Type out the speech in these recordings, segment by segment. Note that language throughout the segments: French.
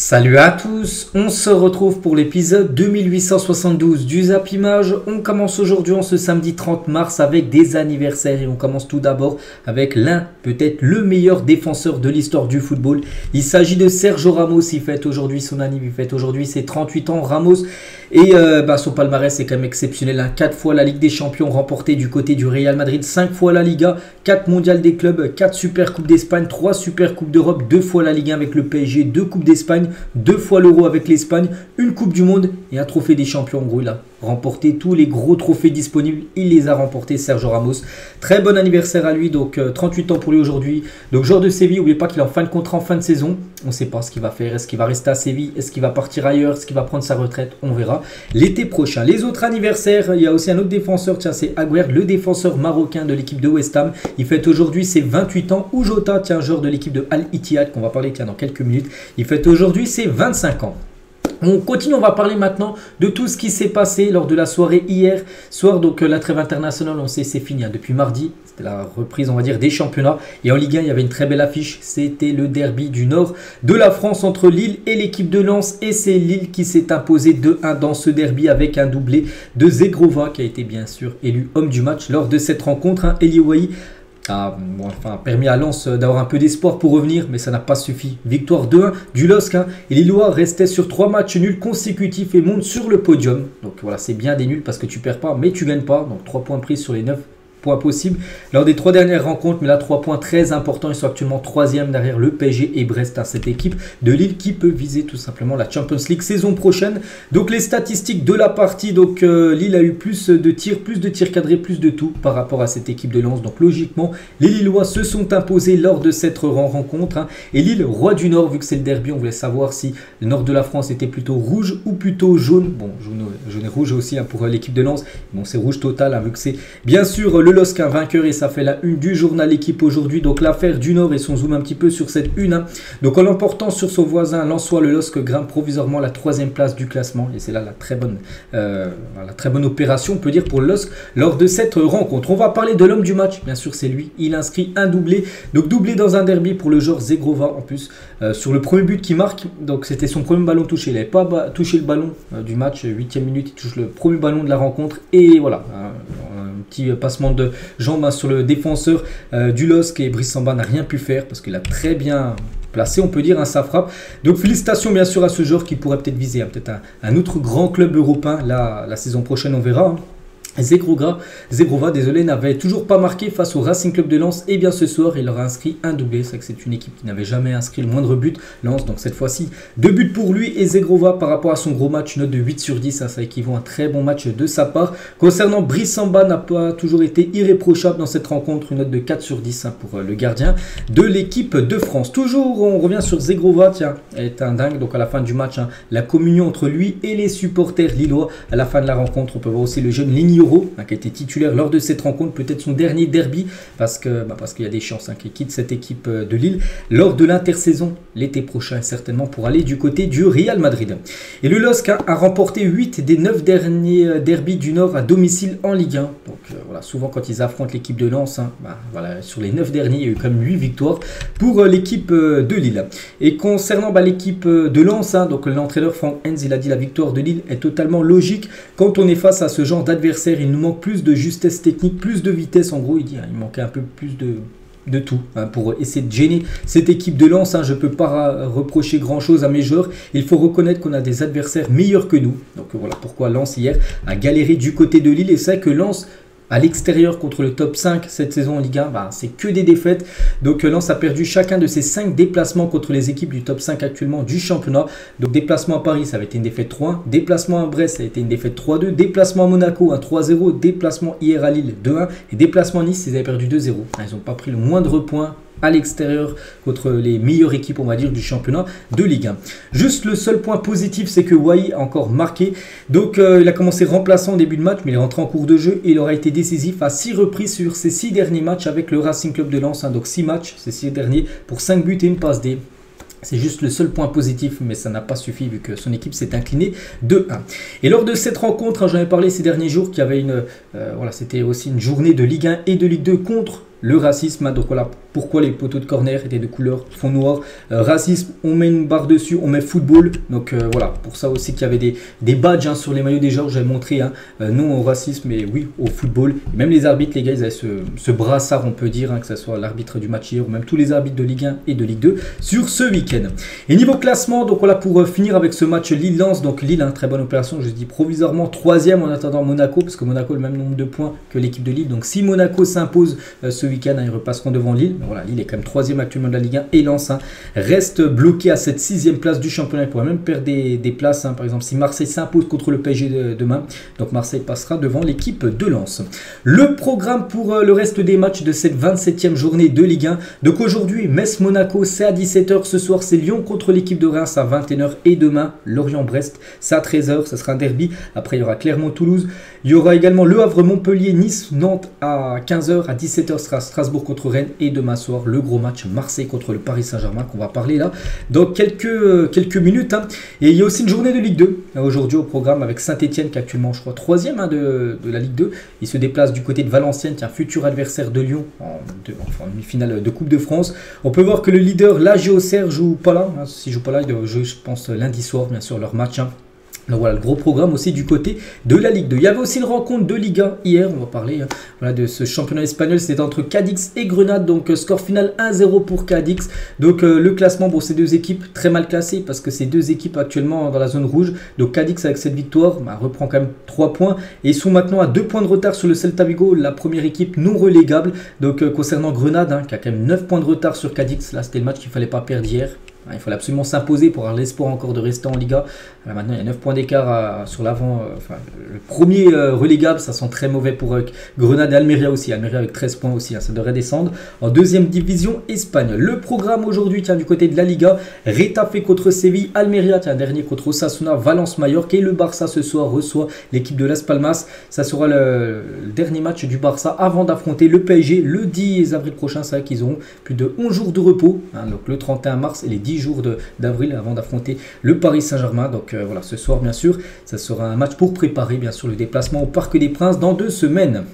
Salut à tous, on se retrouve pour l'épisode 2872 du Zap Image. On commence aujourd'hui en ce samedi 30 mars avec des anniversaires et on commence tout d'abord avec l'un, peut-être le meilleur défenseur de l'histoire du football. Il s'agit de Sergio Ramos, il fête aujourd'hui son anniversaire, il fête aujourd'hui ses 38 ans Ramos. Et son palmarès est quand même exceptionnel, 4 fois la Ligue des Champions remportée du côté du Real Madrid, 5 fois la Liga, 4 mondiales des clubs, 4 Super Coupes d'Espagne, 3 Super Coupes d'Europe, 2 fois la Ligue 1 avec le PSG, 2 Coupes d'Espagne, 2 fois l'Euro avec l'Espagne, une Coupe du Monde et un trophée des champions. En gros, il a remporté tous les gros trophées disponibles, il les a remportés, Sergio Ramos. Très bon anniversaire à lui, donc 38 ans pour lui aujourd'hui. Donc joueur de Séville, n'oubliez pas qu'il est en fin de contrat, en fin de saison. On ne sait pas ce qu'il va faire, est-ce qu'il va rester à Séville, est-ce qu'il va partir ailleurs, est-ce qu'il va prendre sa retraite, on verra l'été prochain. Les autres anniversaires, il y a aussi un autre défenseur, tiens, c'est Agüer, le défenseur marocain de l'équipe de West Ham. Il fête aujourd'hui ses 28 ans. Ou Jota, tiens, joueur de l'équipe de Al Ittihad, qu'on va parler tiens, dans quelques minutes. Il fête aujourd'hui ses 25 ans. On continue, on va parler maintenant de tout ce qui s'est passé lors de la soirée hier soir. Donc la trêve internationale, on sait, c'est fini depuis mardi. C'était la reprise, on va dire, des championnats. Et en Ligue 1, il y avait une très belle affiche. C'était le derby du nord de la France entre Lille et l'équipe de Lens. Et c'est Lille qui s'est imposé 2-1 dans ce derby avec un doublé de Zegrova qui a été bien sûr élu homme du match lors de cette rencontre. Eli Wahi a permis à Lens d'avoir un peu d'espoir pour revenir, mais ça n'a pas suffi. Victoire 2-1 du LOSC. Et les Lillois restaient sur 3 matchs nuls consécutifs et montent sur le podium. Donc voilà, c'est bien des nuls parce que tu perds pas, mais tu gagnes pas. Donc 3 points pris sur les 9 points possibles lors des 3 dernières rencontres, mais là 3 points très importants. Ils sont actuellement 3e derrière le PSG et Brest, à cette équipe de Lille qui peut viser tout simplement la Champions League saison prochaine. Donc les statistiques de la partie, donc Lille a eu plus de tirs cadrés, plus de tout par rapport à cette équipe de Lens. Donc logiquement les Lillois se sont imposés lors de cette rencontre. Et Lille, roi du Nord, vu que c'est le derby, on voulait savoir si le nord de la France était plutôt rouge ou plutôt jaune. Bon, jaune et rouge aussi pour l'équipe de Lens. Bon, c'est rouge total vu que c'est bien sûr le LOSC vainqueur et ça fait la une du journal Équipe aujourd'hui. Donc l'affaire du Nord et son zoom un petit peu sur cette une. Donc en l'emportant sur son voisin lensois, le LOSC grimpe provisoirement la 3e place du classement. Et c'est là la très bonne opération, on peut dire, pour le LOSC lors de cette rencontre. On va parler de l'homme du match. Bien sûr, c'est lui. Il inscrit un doublé. Donc doublé dans un derby pour le joueur Zegrova en plus. Sur le premier but qu'il marque. Donc c'était son premier ballon touché. Il n'avait pas touché le ballon du match. 8e minute, il touche le premier ballon de la rencontre. Et voilà. Un petit passement de jambes sur le défenseur du LOSC et Brice Samba n'a rien pu faire parce qu'il a très bien placé, on peut dire, sa frappe. Donc félicitations bien sûr à ce joueur qui pourrait peut-être viser peut-être un autre grand club européen la saison prochaine, on verra. Zegrova, désolé, n'avait toujours pas marqué face au Racing Club de Lens. Et bien ce soir, il leur a inscrit un doublé. C'est vrai que c'est une équipe qui n'avait jamais inscrit le moindre but. Lens, donc cette fois-ci, 2 buts pour lui. Et Zegrova, par rapport à son gros match, une note de 8 sur 10. Ça équivaut à un très bon match de sa part. Concernant Brice Samba, n'a pas toujours été irréprochable dans cette rencontre. Une note de 4 sur 10 pour le gardien de l'équipe de France. Toujours, on revient sur Zegrova. Tiens, elle est un dingue. Donc à la fin du match, la communion entre lui et les supporters lillois. À la fin de la rencontre, on peut voir aussi le jeune Ligny qui a été titulaire lors de cette rencontre, peut-être son dernier derby, parce qu'il y a des chances qu'il quitte cette équipe de Lille lors de l'intersaison l'été prochain, certainement pour aller du côté du Real Madrid. Et le LOSC a remporté 8 des 9 derniers derbys du Nord à domicile en Ligue 1. Donc voilà, souvent quand ils affrontent l'équipe de Lens, sur les 9 derniers, il y a eu quand même 8 victoires pour l'équipe de Lille. Et concernant l'équipe de Lens, donc l'entraîneur Frank Hens, il a dit la victoire de Lille est totalement logique quand on est face à ce genre d'adversaire. Il nous manque plus de justesse technique, plus de vitesse. En gros, il dit il manquait un peu plus de tout pour essayer de gêner cette équipe de Lens. Je ne peux pas reprocher grand chose à mes joueurs. Il faut reconnaître qu'on a des adversaires meilleurs que nous. Donc voilà pourquoi Lens hier a galéré du côté de Lille. Et c'est vrai que Lens, à l'extérieur contre le top 5 cette saison en Ligue 1, c'est que des défaites. Donc Lens a perdu chacun de ses 5 déplacements contre les équipes du top 5 actuellement du championnat. Donc déplacement à Paris, ça avait été une défaite 3-1. Déplacement à Brest, ça a été une défaite 3-2. Déplacement à Monaco, un 3-0. Déplacement hier à Lille, 2-1. Et déplacement à Nice, ils avaient perdu 2-0. Ils n'ont pas pris le moindre point à l'extérieur contre les meilleures équipes, on va dire, du championnat de Ligue 1. Juste le seul point positif, c'est que Wahi a encore marqué. Donc il a commencé remplaçant au début de match, mais il est rentré en cours de jeu et il aura été décisif à 6 reprises sur ses 6 derniers matchs avec le Racing Club de Lens. Donc 6 matchs, ces 6 derniers, pour 5 buts et une passe D. C'est juste le seul point positif, mais ça n'a pas suffi vu que son équipe s'est inclinée 2-1. Et lors de cette rencontre, j'en ai parlé ces derniers jours, qu'il y avait c'était aussi une journée de Ligue 1 et de Ligue 2 contre le racisme, hein, donc voilà pourquoi les poteaux de corner étaient de couleur fond noir. Racisme, on met une barre dessus, on met football, donc voilà, pour ça aussi qu'il y avait des badges hein, sur les maillots des joueurs, j'avais montré, hein, non au racisme, mais oui au football. Et même les arbitres, les gars, ils avaient ce brassard, on peut dire, hein, que ce soit l'arbitre du match hier, ou même tous les arbitres de Ligue 1 et de Ligue 2 sur ce week-end. Et niveau classement, donc voilà, pour finir avec ce match Lille-Lens, donc Lille, hein, très bonne opération, je dis provisoirement 3e en attendant Monaco, parce que Monaco a le même nombre de points que l'équipe de Lille, donc si Monaco s'impose ce week-end, hein, ils repasseront devant Lille. Mais voilà, Lille est quand même 3e actuellement de la Ligue 1 et Lens hein, reste bloqué à cette 6e place du championnat. Il pourrait même perdre des places, hein, par exemple si Marseille s'impose contre le PSG demain, donc Marseille passera devant l'équipe de Lens. Le programme pour le reste des matchs de cette 27e journée de Ligue 1, donc aujourd'hui Metz-Monaco c'est à 17h, ce soir c'est Lyon contre l'équipe de Reims à 21h et demain Lorient-Brest c'est à 13h, ça sera un derby. Après il y aura Clermont-Toulouse, il y aura également Le Havre-Montpellier, Nice-Nantes à 15h, à 17h sera Strasbourg contre Rennes et demain soir le gros match Marseille contre le Paris Saint-Germain qu'on va parler là dans quelques minutes hein. Et il y a aussi une journée de Ligue 2 aujourd'hui au programme avec Saint-Etienne qui est actuellement je crois 3e hein, de la Ligue 2. Il se déplace du côté de Valenciennes qui est un futur adversaire de Lyon en demi-finale de Coupe de France. On peut voir que le leader la Auxerre joue pas là, hein. S'il joue pas là il doit jouer je pense lundi soir bien sûr leur match hein. Donc voilà le gros programme aussi du côté de la Ligue 2. Il y avait aussi une rencontre de Liga hier, on va parler hein, voilà, de ce championnat espagnol, c'était entre Cadix et Grenade, donc score final 1-0 pour Cadix. Donc le classement, bon ces deux équipes très mal classées parce que ces deux équipes actuellement dans la zone rouge. Donc Cadix avec cette victoire bah, reprend quand même 3 points et ils sont maintenant à 2 points de retard sur le Celta Vigo, la première équipe non relégable. Donc concernant Grenade hein, qui a quand même 9 points de retard sur Cadix, là c'était le match qu'il ne fallait pas perdre hier. Il fallait absolument s'imposer pour avoir l'espoir encore de rester en Liga. Là, maintenant, il y a 9 points d'écart sur l'avant. Le premier relégable, ça sent très mauvais pour Grenade et Almeria aussi. Almeria avec 13 points aussi, hein, ça devrait descendre en deuxième division Espagne. Le programme aujourd'hui, tiens, du côté de la Liga, Retafe contre Séville, Almeria, tiens, dernier contre Osasuna, Valence-Mallorca et le Barça ce soir reçoit l'équipe de Las Palmas. Ça sera le dernier match du Barça avant d'affronter le PSG le 10 avril prochain. C'est vrai qu'ils auront plus de 11 jours de repos, hein, donc le 31 mars et les 10 jours d'avril avant d'affronter le Paris Saint-Germain. Donc voilà, ce soir bien sûr, ça sera un match pour préparer bien sûr le déplacement au Parc des Princes dans 2 semaines.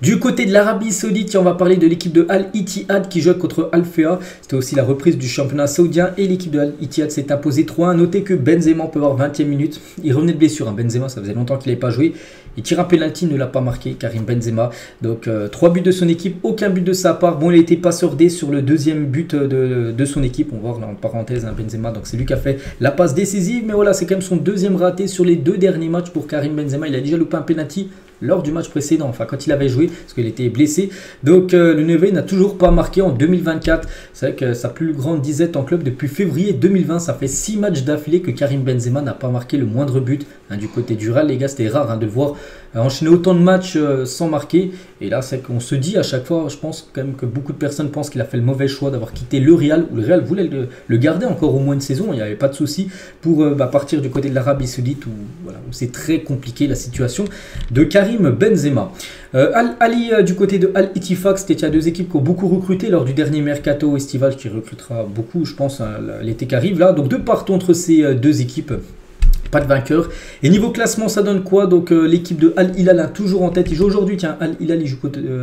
Du côté de l'Arabie Saoudite, on va parler de l'équipe de Al-Ittihad qui joue contre Al-Fea. C'était aussi la reprise du championnat saoudien et l'équipe de Al-Ittihad s'est imposée 3-1. Notez que Benzema peut avoir 20e minute. Il revenait de blessure. Hein. Benzema, ça faisait longtemps qu'il n'avait pas joué. Il tire un penalty, ne l'a pas marqué, Karim Benzema. Donc 3 buts de son équipe, aucun but de sa part. Bon, il était passeur D sur le deuxième but de son équipe. On va voir là en parenthèse hein, Benzema. Donc c'est lui qui a fait la passe décisive. Mais voilà, c'est quand même son deuxième raté sur les 2 derniers matchs pour Karim Benzema. Il a déjà loupé un penalty lors du match précédent, enfin quand il avait joué, parce qu'il était blessé. Donc le Neveu n'a toujours pas marqué en 2024. C'est vrai que sa plus grande disette en club depuis février 2020. Ça fait 6 matchs d'affilée que Karim Benzema n'a pas marqué le moindre but. Hein, du côté du Real, les gars, c'était rare hein, de le voir enchaîner autant de matchs sans marquer. Et là, c'est qu'on se dit à chaque fois, je pense quand même que beaucoup de personnes pensent qu'il a fait le mauvais choix d'avoir quitté le Real, où le Real voulait le garder encore au moins une saison. Il n'y avait pas de souci pour partir du côté de l'Arabie Saoudite, où, voilà, où c'est très compliqué la situation de Karim Benzema. Ali du côté de Al-Ittifaq, c'était il y a 2 équipes qui ont beaucoup recruté lors du dernier mercato estival, qui recrutera beaucoup, je pense, hein, l'été qui arrive là. Donc 2 partons entre ces 2 équipes. Pas de vainqueur. Et niveau classement, ça donne quoi? Donc l'équipe de Al-Hilal a toujours en tête. Il joue aujourd'hui. Tiens, Al-Hilal il joue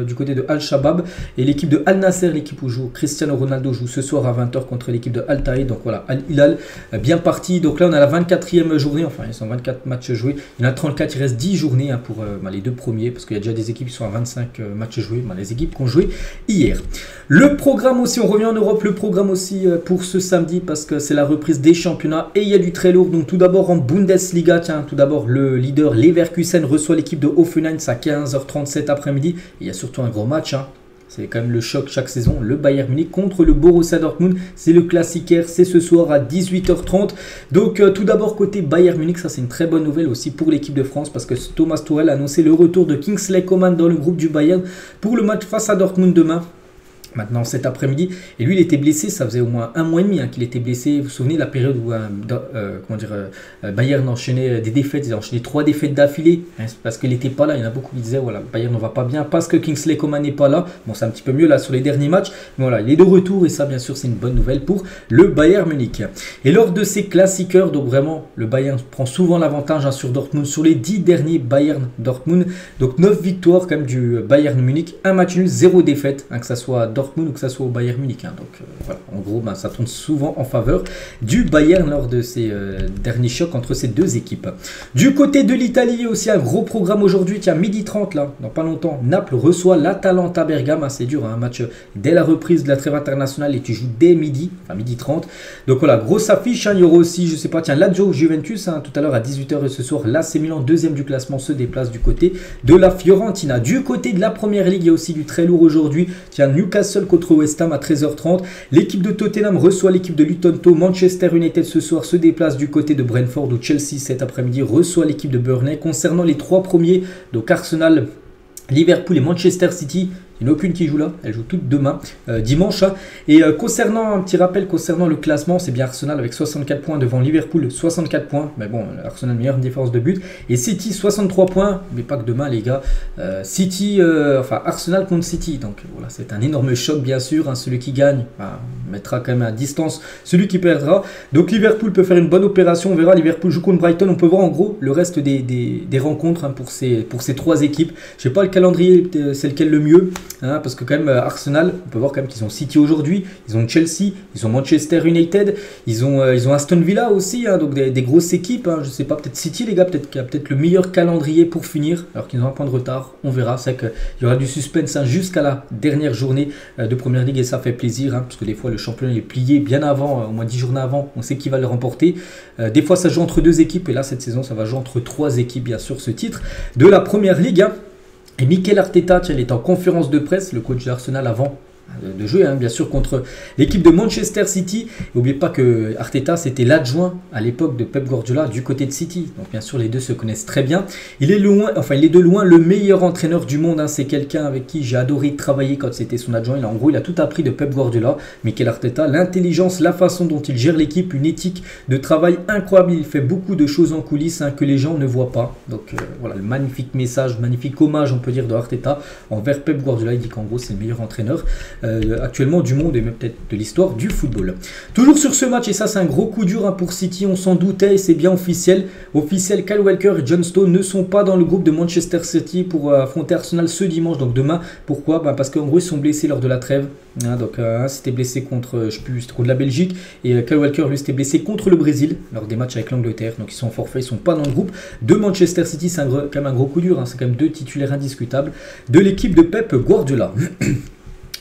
du côté de Al-Shabaab. Et l'équipe de Al-Nasser, l'équipe où joue Cristiano Ronaldo, joue ce soir à 20h contre l'équipe de Al-Taïd. Donc voilà, Al-Hilal bien parti. Donc là, on a la 24e journée. Enfin, ils sont 24 matchs joués. Il y en a 34. Il reste 10 journées hein, pour les 2 premiers. Parce qu'il y a déjà des équipes qui sont à 25 matchs joués. Les équipes qui ont joué hier. Le programme aussi, on revient en Europe. Le programme aussi pour ce samedi parce que c'est la reprise des championnats. Et il y a du très lourd. Donc tout d'abord en Bundesliga, tiens, tout d'abord le leader Leverkusen reçoit l'équipe de Hoffenheim à 15h37 après-midi. Il y a surtout un gros match, hein. C'est quand même le choc chaque saison, le Bayern Munich contre le Borussia Dortmund. C'est le classiquaire, c'est ce soir à 18h30. Donc tout d'abord côté Bayern Munich, ça c'est une très bonne nouvelle aussi pour l'équipe de France parce que Thomas Tuchel a annoncé le retour de Kingsley Coman dans le groupe du Bayern pour le match face à Dortmund demain. maintenant cet après-midi. Et lui, il était blessé, ça faisait au moins un mois et demi qu'il était blessé. Vous vous souvenez de la période où Bayern enchaînait des défaites, il a enchaîné 3 défaites d'affilée, parce qu'il n'était pas là. Il y en a beaucoup qui disaient, voilà, Bayern ne va pas bien parce que Kingsley Coman n'est pas là. Bon, c'est un petit peu mieux là sur les derniers matchs, mais voilà, il est de retour et ça, bien sûr, c'est une bonne nouvelle pour le Bayern Munich. Et lors de ces classiqueurs, donc vraiment, le Bayern prend souvent l'avantage sur Dortmund, sur les 10 derniers Bayern-Dortmund. Donc 9 victoires quand même du Bayern Munich, un match nul, 0 défaite, que ça soit à Dortmund ou que ça soit au Bayern Munich. Donc voilà, en gros, ça tourne souvent en faveur du Bayern lors de ces derniers chocs entre ces deux équipes. Du côté de l'Italie, il y a aussi un gros programme aujourd'hui. Tiens, 12h30 là, dans pas longtemps, Naples reçoit l'Atalanta Bergame. C'est dur, un match dès la reprise de la trêve internationale et tu joues dès midi, enfin 12h30. Donc voilà, grosse affiche. Il y aura aussi, je sais pas, tiens, Lazio Juventus, tout à l'heure à 18h ce soir. l'AC Milan, deuxième du classement, se déplace du côté de la Fiorentina. Du côté de la Première Ligue, il y a aussi du très lourd aujourd'hui. Tiens, Newcastle contre West Ham à 13h30. L'équipe de Tottenham reçoit l'équipe de Luton Town. Manchester United ce soir se déplace du côté de Brentford, où Chelsea cet après-midi reçoit l'équipe de Burnley. Concernant les 3 premiers, donc Arsenal, Liverpool et Manchester City, il n'y en a aucune qui joue là, elle joue toutes demain, dimanche. Et concernant, un petit rappel concernant le classement, c'est bien Arsenal avec 64 points devant Liverpool, 64 points. Mais bon, Arsenal meilleure différence de but. Et City, 63 points, mais pas que demain les gars. Arsenal contre City. Donc voilà, c'est un énorme choc bien sûr. Celui qui gagne mettra quand même à distance celui qui perdra. Donc Liverpool peut faire une bonne opération, on verra. Liverpool joue contre Brighton, on peut voir en gros le reste des rencontres pour ces 3 équipes. Je sais pas le calendrier, c'est lequel le mieux. Parce que quand même Arsenal, on peut voir quand même qu'ils ont City aujourd'hui, ils ont Chelsea, ils ont Manchester United, ils ont Aston Villa aussi, donc des grosses équipes. Je sais pas, peut-être City les gars, peut-être qu'il y a peut-être le meilleur calendrier pour finir, alors qu'ils ont un point de retard, on verra. C'est qu'il y aura du suspense jusqu'à la dernière journée de Première Ligue et ça fait plaisir, parce que des fois le championnat est plié bien avant, au moins 10 journées avant, on sait qui va le remporter. Des fois ça joue entre 2 équipes et là cette saison ça va jouer entre 3 équipes bien sûr ce titre de la Première Ligue. Et Mikel Arteta, il est en conférence de presse, le coach d'Arsenal avant de jouer bien sûr contre l'équipe de Manchester City. N'oubliez pas que Arteta c'était l'adjoint à l'époque de Pep Guardiola du côté de City, donc bien sûr les deux se connaissent très bien. Il est de loin le meilleur entraîneur du monde, c'est quelqu'un avec qui j'ai adoré travailler quand c'était son adjoint. Il a tout appris de Pep Guardiola. Mikel Arteta, l'intelligence, la façon dont il gère l'équipe, une éthique de travail incroyable. Il fait beaucoup de choses en coulisses que les gens ne voient pas. Donc voilà, le magnifique message, magnifique hommage on peut dire de Arteta envers Pep Guardiola. Il dit qu'en gros c'est le meilleur entraîneur actuellement du monde et même peut-être de l'histoire du football. Toujours sur ce match, et ça c'est un gros coup dur pour City, on s'en doutait et c'est bien officiel. Kyle Walker et John Stones ne sont pas dans le groupe de Manchester City pour affronter Arsenal ce dimanche, donc demain. Pourquoi? Parce qu'en gros ils sont blessés lors de la trêve. Donc c'était blessé contre, je sais plus, c'était contre la Belgique, et Kyle Walker lui c'était blessé contre le Brésil lors des matchs avec l'Angleterre, donc ils sont forfaits, ils sont pas dans le groupe de Manchester City. C'est quand même un gros coup dur, c'est quand même 2 titulaires indiscutables de l'équipe de Pep Guardiola.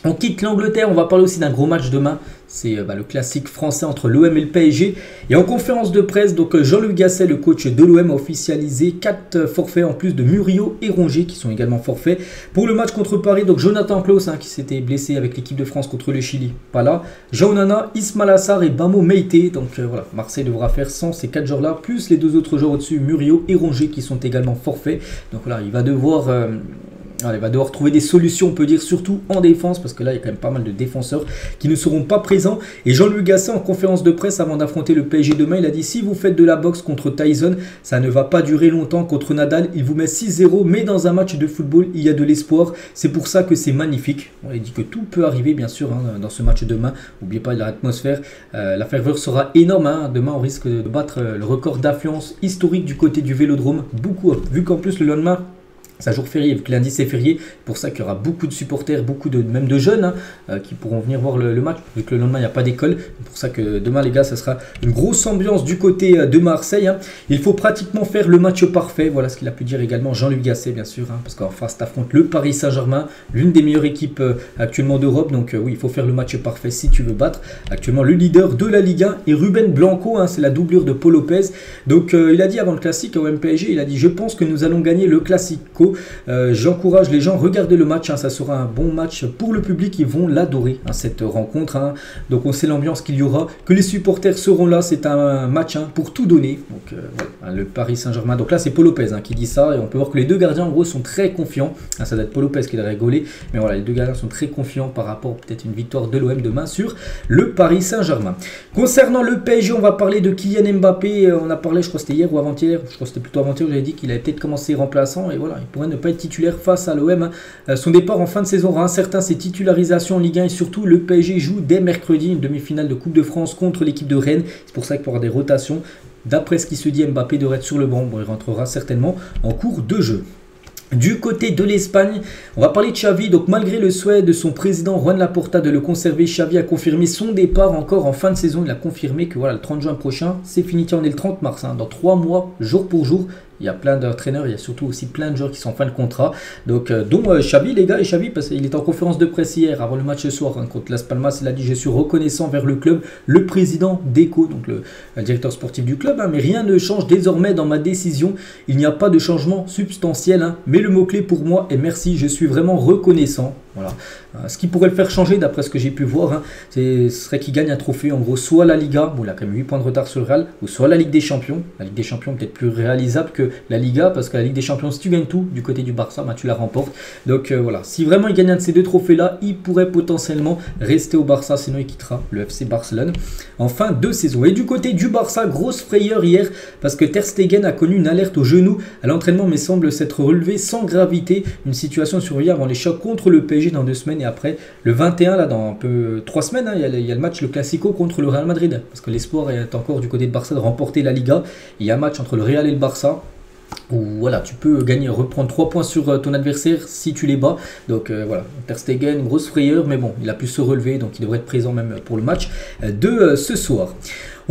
On quitte l'Angleterre, on va parler aussi d'un gros match demain. C'est le classique français entre l'OM et le PSG. Et en conférence de presse, donc Jean-Louis Gasset, le coach de l'OM, a officialisé 4 forfaits en plus de Murillo et Rongier qui sont également forfaits pour le match contre Paris. Donc Jonathan Klaus qui s'était blessé avec l'équipe de France contre le Chili, pas là. Jean Onana, Ismail Assar et Bamo Meïté. Donc voilà, Marseille devra faire sans ces 4 joueurs-là, plus les 2 autres joueurs au-dessus, Murillo et Rongier qui sont également forfaits. Donc là, il va devoir trouver des solutions, on peut dire, surtout en défense, parce que là, il y a quand même pas mal de défenseurs qui ne seront pas présents. Et Jean-Louis Gasset, en conférence de presse, avant d'affronter le PSG demain, il a dit: si vous faites de la boxe contre Tyson, ça ne va pas durer longtemps. Contre Nadal, il vous met 6-0, mais dans un match de football, il y a de l'espoir. C'est pour ça que c'est magnifique. Il dit que tout peut arriver, bien sûr, dans ce match demain. N'oubliez pas l'atmosphère. La ferveur sera énorme. Demain, on risque de battre le record d'affluence historique du côté du Vélodrome. Beaucoup, vu qu'en plus, le lendemain, c'est un jour férié, vu que lundi c'est férié, pour ça qu'il y aura beaucoup de supporters, même de jeunes qui pourront venir voir le match, vu que le lendemain il n'y a pas d'école. C'est pour ça que demain les gars, ça sera une grosse ambiance du côté de Marseille. Il faut pratiquement faire le match parfait, voilà ce qu'il a pu dire également Jean-Louis Gasset bien sûr, parce qu'en face t'affrontes le Paris Saint-Germain, l'une des meilleures équipes actuellement d'Europe, donc oui il faut faire le match parfait si tu veux battre actuellement le leader de la Ligue 1 et Ruben Blanco, c'est la doublure de Paul Lopez. Donc il a dit avant le classique au MPSG, il a dit: je pense que nous allons gagner le Classico. vidéo. J'encourage les gens à regarder le match, hein, ça sera un bon match pour le public, ils vont l'adorer, hein, cette rencontre. Hein. Donc on sait l'ambiance qu'il y aura, que les supporters seront là, c'est un match, hein, pour tout donner. Donc voilà, le Paris Saint-Germain, donc là c'est Paul Lopez, hein, qui dit ça, et on peut voir que les deux gardiens en gros sont très confiants. Ah, ça doit être Paul Lopez qui a rigolé, mais voilà, les deux gardiens sont très confiants par rapport peut-être une victoire de l'OM demain sur le Paris Saint-Germain. Concernant le PSG, on va parler de Kylian Mbappé. On a parlé, je crois que c'était hier ou avant-hier, je crois que c'était plutôt avant-hier, j'avais dit qu'il avait peut-être commencé remplaçant, et voilà, il pourrait ne pas être titulaire face à l'OM. Son départ en fin de saison aura incertain, ses titularisations en Ligue 1, et surtout le PSG joue dès mercredi une demi-finale de Coupe de France contre l'équipe de Rennes. C'est pour ça qu'il y aura des rotations. D'après ce qui se dit, Mbappé devrait être sur le banc. Bon, il rentrera certainement en cours de jeu. Du côté de l'Espagne, on va parler de Xavi. Donc malgré le souhait de son président Juan Laporta de le conserver, Xavi a confirmé son départ encore en fin de saison. Il a confirmé que voilà, le 30 juin prochain, c'est fini. On est le 30 mars, hein, dans 3 mois, jour pour jour. Il y a plein d'entraîneurs, il y a surtout aussi plein de joueurs qui sont en fin de contrat. Donc, dont Xavi, les gars, et Xavi, parce qu'il est en conférence de presse hier, avant le match ce soir, hein, contre Las Palmas, il a dit: je suis reconnaissant vers le club, le président d'Eco, donc le directeur sportif du club, hein, mais rien ne change désormais dans ma décision. Il n'y a pas de changement substantiel, hein, mais le mot-clé pour moi est merci, je suis vraiment reconnaissant. Voilà. Ce qui pourrait le faire changer, d'après ce que j'ai pu voir, hein, ce serait qu'il gagne un trophée, en gros, soit la Liga, bon, il a quand même 8 points de retard sur le Real, ou soit la Ligue des Champions. La Ligue des Champions peut-être plus réalisable que la Liga, parce que la Ligue des Champions, si tu gagnes tout du côté du Barça, bah, tu la remportes. Donc voilà, si vraiment il gagne un de ces deux trophées-là, il pourrait potentiellement rester au Barça, sinon il quittera le FC Barcelone en fin de saison. Et du côté du Barça, grosse frayeur hier, parce que Ter Stegen a connu une alerte au genou à l'entraînement, mais semble s'être relevé sans gravité. Une situation survient avant les chocs contre le PSG dans 2 semaines, et après le 21, là dans un peu 3 semaines, hein, il y a le match, le Classico contre le Real Madrid, parce que l'espoir est encore du côté de Barça de remporter la Liga. Il y a un match entre le Real et le Barça, où voilà, tu peux gagner, reprendre 3 points sur ton adversaire si tu les bats. Donc voilà, Ter Stegen, grosse frayeur, mais bon, il a pu se relever, donc il devrait être présent même pour le match de ce soir.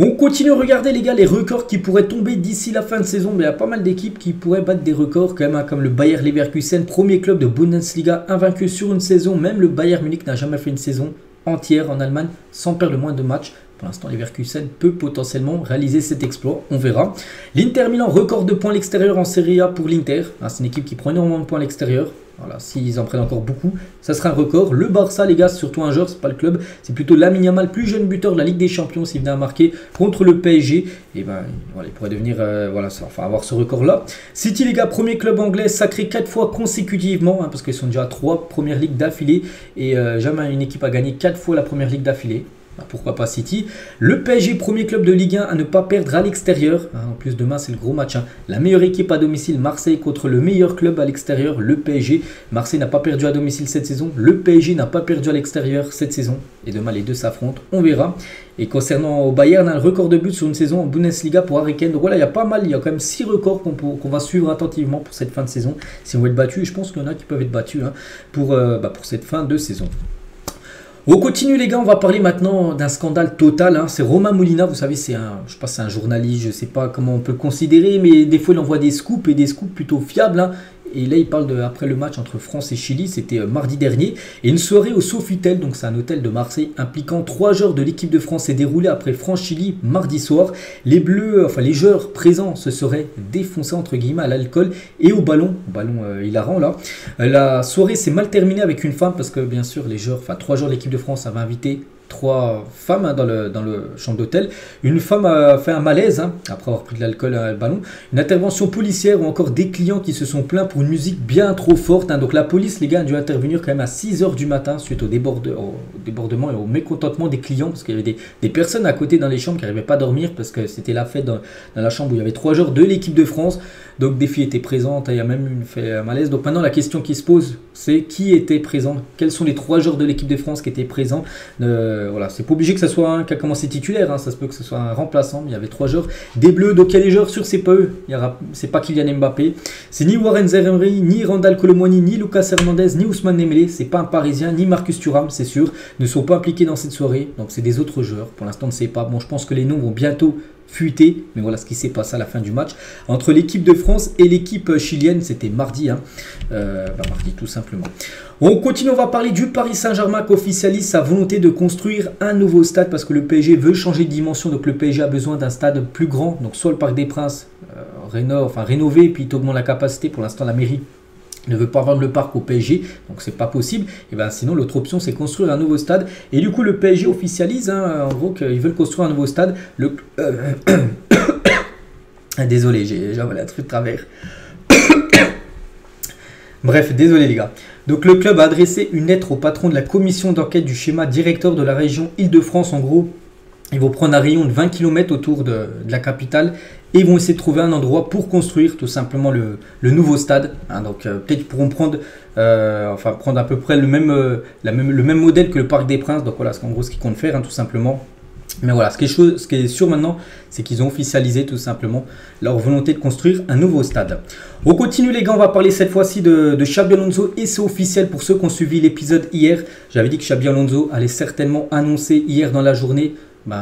On continue à regarder, les gars, les records qui pourraient tomber d'ici la fin de saison. Mais il y a pas mal d'équipes qui pourraient battre des records quand même, hein, comme le Bayer Leverkusen, premier club de Bundesliga, invaincu sur une saison. Même le Bayern Munich n'a jamais fait une saison entière en Allemagne sans perdre le moins de matchs. Pour l'instant, Leverkusen peut potentiellement réaliser cet exploit, on verra. L'Inter Milan, record de points à l'extérieur en Serie A pour l'Inter. Hein, c'est une équipe qui prend énormément de points à l'extérieur. Voilà, s'ils en prennent encore beaucoup, ça sera un record. Le Barça, les gars, c'est surtout un joueur, c'est pas le club. C'est plutôt Lamine Yamal, plus jeune buteur de la Ligue des Champions, s'il venait à marquer contre le PSG. Et ben, voilà, il pourrait devenir, enfin, avoir ce record-là. City, les gars, premier club anglais sacré 4 fois consécutivement, hein, parce qu'ils sont déjà à 3 premières ligues d'affilée. Et jamais une équipe a gagné 4 fois la première ligue d'affilée. Pourquoi pas City. Le PSG, premier club de Ligue 1 à ne pas perdre à l'extérieur. En plus, demain, c'est le gros match. Hein. La meilleure équipe à domicile, Marseille, contre le meilleur club à l'extérieur, le PSG. Marseille n'a pas perdu à domicile cette saison. Le PSG n'a pas perdu à l'extérieur cette saison. Et demain, les deux s'affrontent. On verra. Et concernant au Bayern, on a le record de buts sur une saison en Bundesliga pour Harry Kane. Donc voilà, il y a pas mal. Il y a quand même 6 records qu'on va suivre attentivement pour cette fin de saison. Si on veut être battu, je pense qu'il y en a qui peuvent être battus, hein, pour cette fin de saison. On continue, les gars, on va parler maintenant d'un scandale total, hein. C'est Romain Molina, vous savez, c'est un journaliste, je ne sais pas comment on peut le considérer, mais des fois il envoie des scoops, et des scoops plutôt fiables, hein. Et là, il parle après le match entre France et Chili, c'était mardi dernier. Et une soirée au Sofitel, donc c'est un hôtel de Marseille, impliquant 3 joueurs de l'équipe de France, s'est déroulée après France-Chili mardi soir. Les Bleus, enfin les joueurs présents se seraient défoncés entre guillemets à l'alcool et au ballon hilarant là. La soirée s'est mal terminée avec une femme, parce que bien sûr, 3 joueurs de l'équipe de France avaient invité 3 femmes, hein, dans le chambre d'hôtel. Une femme a fait un malaise, hein, après avoir pris de l'alcool à le ballon. Une intervention policière ou encore des clients qui se sont plaints pour une musique bien trop forte, hein. Donc la police, les gars, a dû intervenir quand même à 6 h du matin suite au débordement et au mécontentement des clients, parce qu'il y avait des personnes à côté dans les chambres qui n'arrivaient pas à dormir parce que c'était la fête dans la chambre où il y avait 3 joueurs de l'équipe de France. Donc des filles étaient présentes, il y a même une fait un malaise. Donc maintenant la question qui se pose, c'est qui était présent, quels sont les 3 joueurs de l'équipe de France qui étaient présents. Voilà, c'est pas obligé que ce soit un qui a commencé titulaire, hein, ça se peut que ce soit un remplaçant, mais il y avait 3 joueurs des Bleus. Donc il y a des joueurs sur, c'est pas eux, c'est pas Kylian Mbappé, c'est ni Warren Zaïre-Emery, ni Randal Colomwani, ni Lucas Hernandez, ni Ousmane Dembélé, c'est pas un Parisien, ni Marcus Thuram, c'est sûr, ne sont pas impliqués dans cette soirée. Donc c'est des autres joueurs, pour l'instant on ne sait pas. Bon, je pense que les noms vont bientôt fuité, mais voilà ce qui s'est passé à la fin du match entre l'équipe de France et l'équipe chilienne. C'était mardi, hein. Mardi tout simplement. On continue, on va parler du Paris Saint-Germain qui officialise sa volonté de construire un nouveau stade, parce que le PSG veut changer de dimension. Donc le PSG a besoin d'un stade plus grand, donc soit le Parc des Princes rénové, puis il augmente la capacité. Pour l'instant la mairie ne veut pas vendre le parc au PSG, donc c'est pas possible. Et ben sinon l'autre option c'est construire un nouveau stade. Et du coup le PSG officialise en gros qu'ils veulent construire un nouveau stade. Désolé, j'ai un truc de travers. Bref, désolé les gars. Donc le club a adressé une lettre au patron de la commission d'enquête du schéma directeur de la région Île-de-France. En gros, ils vont prendre un rayon de 20 km autour de la capitale et ils vont essayer de trouver un endroit pour construire tout simplement le nouveau stade. Donc peut-être qu'ils pourront prendre, prendre à peu près le même modèle que le Parc des Princes. Donc voilà, c'est en gros ce qu'ils comptent faire tout simplement. Mais voilà, ce qui est sûr maintenant, c'est qu'ils ont officialisé tout simplement leur volonté de construire un nouveau stade. On continue les gars, on va parler cette fois-ci de Xabi Alonso et c'est officiel pour ceux qui ont suivi l'épisode hier. J'avais dit que Xabi Alonso allait certainement annoncer hier dans la journée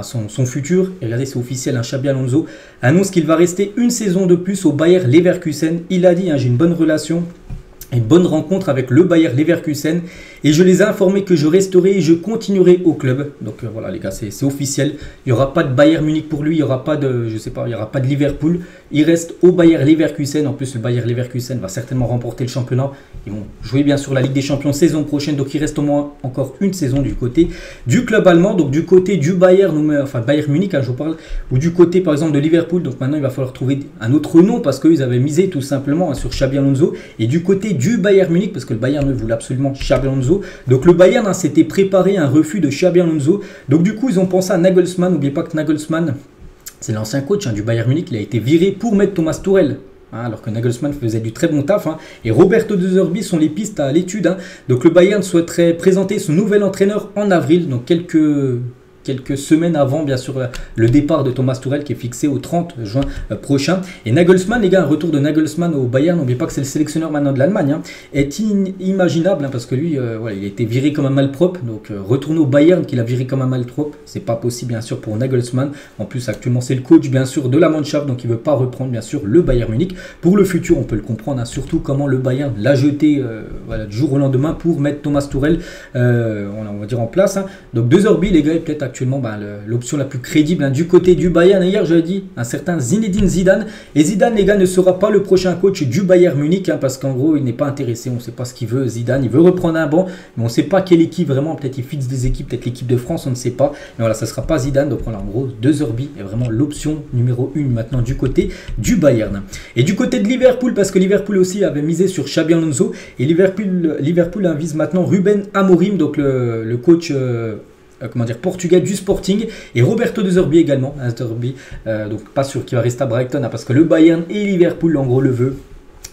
son futur. Et regardez, c'est officiel, Xabi Alonso annonce qu'il va rester une saison de plus au Bayer Leverkusen. Il a dit, j'ai une bonne relation. Une bonne rencontre avec le Bayer Leverkusen et je les ai informés que je resterai et je continuerai au club. Donc voilà les gars, c'est officiel. Il n'y aura pas de Bayern Munich pour lui, il n'y aura pas de, il y aura pas de Liverpool. Il reste au Bayer Leverkusen. En plus le Bayer Leverkusen va certainement remporter le championnat. Ils vont jouer bien sûr la Ligue des Champions saison prochaine. Donc il reste au moins encore une saison du côté du club allemand. Donc du côté du Bayern, Bayern Munich, je vous parle, ou du côté par exemple de Liverpool. Donc maintenant il va falloir trouver un autre nom parce qu'ils avaient misé tout simplement sur Xabi Alonso. Et du côté du Bayern Munich, parce que le Bayern voulait absolument Xabi Alonso. Donc le Bayern s'était préparé un refus de Xabi Alonso. Donc du coup ils ont pensé à Nagelsmann. N'oubliez pas que Nagelsmann, c'est l'ancien coach du Bayern Munich. Il a été viré pour mettre Thomas Tuchel. Alors que Nagelsmann faisait du très bon taf. Et Roberto De Zerbi sont les pistes à l'étude. Donc le Bayern souhaiterait présenter son nouvel entraîneur en avril. Donc quelques semaines avant, bien sûr, le départ de Thomas Tuchel qui est fixé au 30 juin prochain. Et Nagelsmann, les gars, un retour de Nagelsmann au Bayern, n'oubliez pas que c'est le sélectionneur maintenant de l'Allemagne, est inimaginable parce que lui, il a été viré comme un malpropre. Donc, retourner au Bayern qu'il a viré comme un malpropre, c'est pas possible, bien sûr, pour Nagelsmann. En plus, actuellement, c'est le coach, bien sûr, de la Mannschaft, donc il veut pas reprendre, bien sûr, le Bayern Munich. Pour le futur, on peut le comprendre, surtout comment le Bayern l'a jeté du jour au lendemain pour mettre Thomas Tuchel, on va dire, en place. Donc, De Zerbi, les gars, est peut-être actuellement l'option la plus crédible du côté du Bayern. Et hier, j'avais dit un certain Zinedine Zidane. Et Zidane, les gars, ne sera pas le prochain coach du Bayern Munich parce qu'en gros, il n'est pas intéressé. On ne sait pas ce qu'il veut, Zidane. Il veut reprendre un banc, mais on ne sait pas quelle équipe vraiment. Peut-être il fixe des équipes, peut-être l'équipe de France, on ne sait pas. Mais voilà, ça ne sera pas Zidane. Donc voilà, en gros, De Zerbi est vraiment l'option numéro 1 maintenant du côté du Bayern. Et du côté de Liverpool, parce que Liverpool aussi avait misé sur Xabi Alonso. Et Liverpool invite maintenant Ruben Amorim, donc le coach portugais du Sporting, et Roberto De Zerbi également. Donc pas sûr qu'il va rester à Brighton parce que le Bayern et Liverpool en gros le veut.